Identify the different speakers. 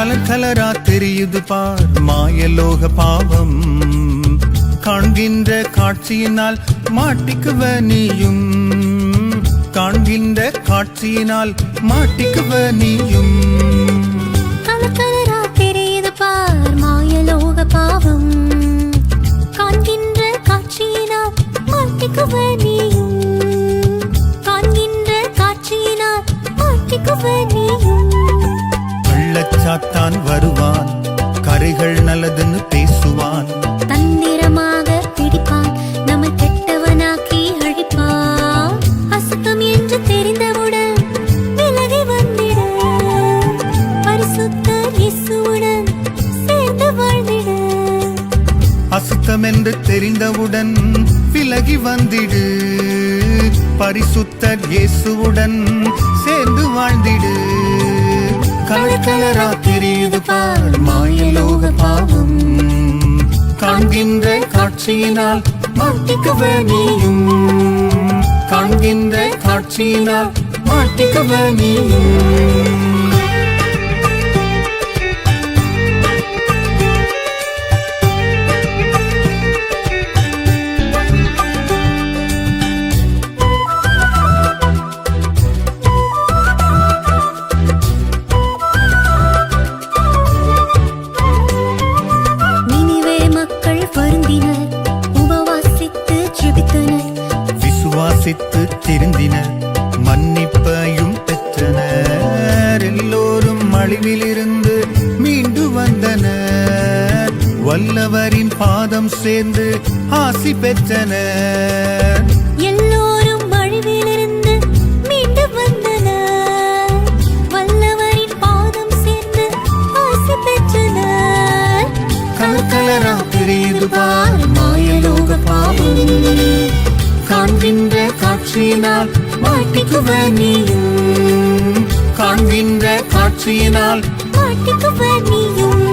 Speaker 1: colour கலரா தெரியுது பார் மாயலோக பாவம் காண்கின்ற காட்சியினால் மாட்டிக்குவ நீயும் காண்கின்ற காட்சியினால் மாட்டிக்குவ நீயும்
Speaker 2: கலர் கலரா தெரியுது பார் மாயலோக பாவம் காண்கின்ற காட்சியினால் மாட்டிக்குவ நீயும் காண்கின்ற காட்சியினால் மாட்டிக்குவ நீயும்
Speaker 1: கள்ளச்சாத்தான் வருவான் கரைகள் நல்லதுன்னு பேசுவான்
Speaker 2: தந்திரமாக பிடிப்பான் நம்மை கெட்டவனாக்கி அழிப்பான் அசுத்தம் என்று தெரிந்தவுடன் விலகி வந்திட பரிசுத்தர் இயேசுவுடன் சேர்ந்து வாழ்ந்திட
Speaker 1: அசுத்தம் என்று தெரிந்தவுடன் விலகி வந்திடு பரிசுத்தர் இயேசுவுடன் சேர்ந்து வாழ்ந்திடு கலர் கலரா தெரியுது பார் மாயலோக பாவம் காண்கின்ற காட்சியினால் மாட்டிக்குவ நீயும் காண்கின்ற காட்சியினால் மாட்டிக்குவ நீயும் விசுவாசித்து திருந்தினர் மன்னிப்பையும் பெற்றனர் எல்லோரும் அழிவிலிருந்து மீண்டு வந்தனர் வல்லவரின் பாதம் சேர்ந்து ஆசி பெற்றனர்
Speaker 2: எல்லோரும் அழிவிலிருந்து மீண்டு வந்தனர் வல்லவரின் பாதம் சேர்ந்து ஆசி பெற்றனர்
Speaker 1: கலர் கலரா தெரியுது பார் மாயலோக பாவம் காண்கின்ற காட்சியினால் மாட்டிக்குவ நீயும் காண்கின்ற காட்சியினால்
Speaker 2: மாட்டிக்குவ நீயும்